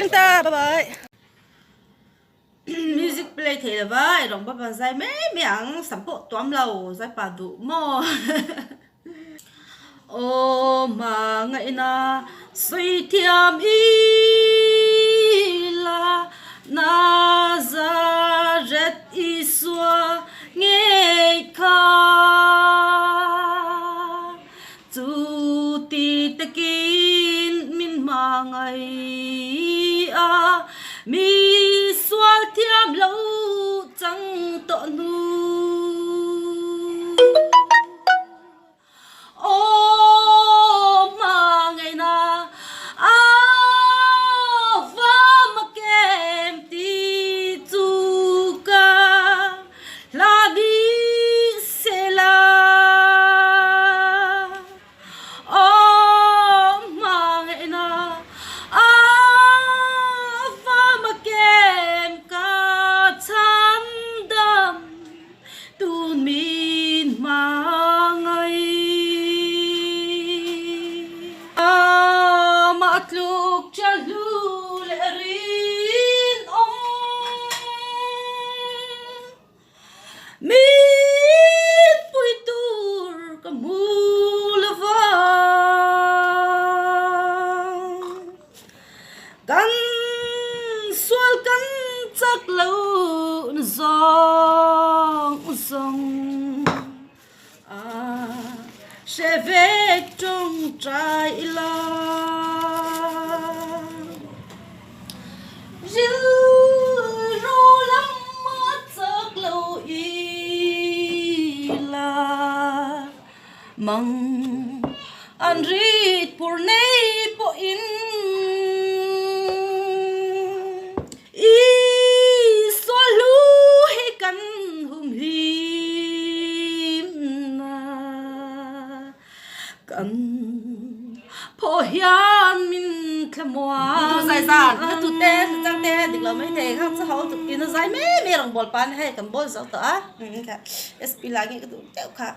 Thank ta, bye bye. Music play thế là vậy, rong bắp dai mấy miếng sắm bộ toám lầu dai bà đủ mò. Ô mà ngày na suy thiam y la na za ret y xua nghe kha tu ti te kin min ma ngày a mi xua thiam lâu chẳng tọ nu ô mà ngày na à va mà kem ti chu ca la bi se la ô mà ngày na à va mà kem ca chan đam tu min ma matluk chalu lerin mit puitur kamulava kan sual kan chak lo zong zong sẽ về trong trái la dư ru lắm mất giấc lâu y la mong an rít por nei po in y solu he kan hum him na kan po hian min thlamwa tu sai san tu te chang te dik lo mai te khang sa ho tu in zai me me rong bol pan he kan bol sa ta ka sp lagi ka tu teu kha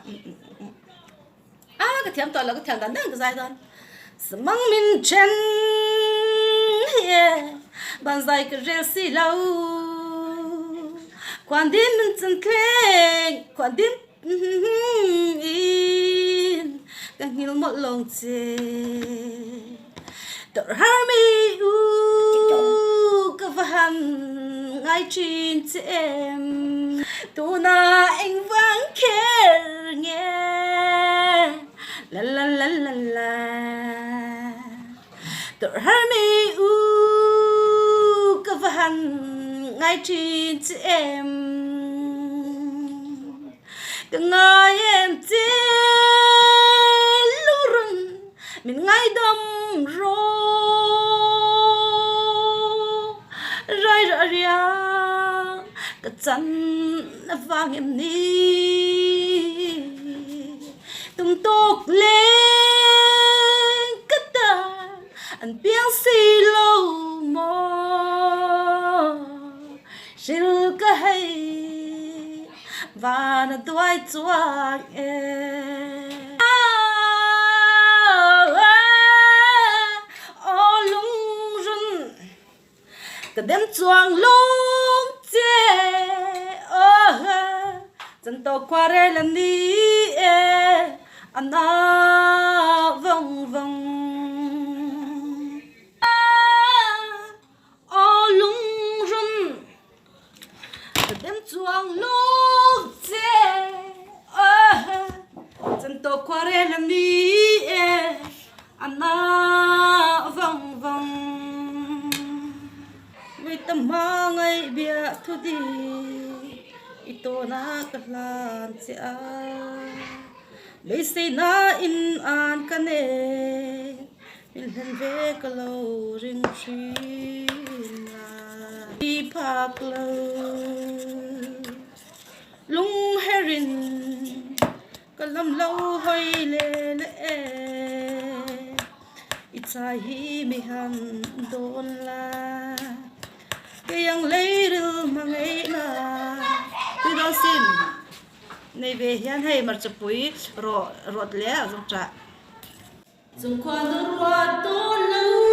ka thiam to la ka thiam dan dang ka zai don samang min chen he ban zai ka rel si lo quan din min chen kleng quan din in càng hiểu một lòng chê tự hai mi u cơ van ngay trên chị em tu na anh vắng khe nghe la la la la la tự hai mi u cơ van ngay trên chị em từng ngày em chê mình ngay đâm rô rơi rã ria cả chân vàng em đi tung tốt lên cất ta anh biếng xì lâu mò xin cái hay và nó đuôi chuang em cái đêm chuang lung chê chân to qua đây lần đi anh vòng vòng lung run cái đêm chuang lung chê chân to qua đây lần đi anh vòng vòng với tâm mang ngày bia thu đi ito na kahlan siya bây giờ na in an kane milhen ve kalau ring trina đi phak lo lung herin kalam lâu hoy le le itsahi mihan don la yang lấy được mà ngay là tôi đó xin này về hiện hay mà chụp bụi rồi rồi lẽ ở trong trại dùng khoan ruột to lâu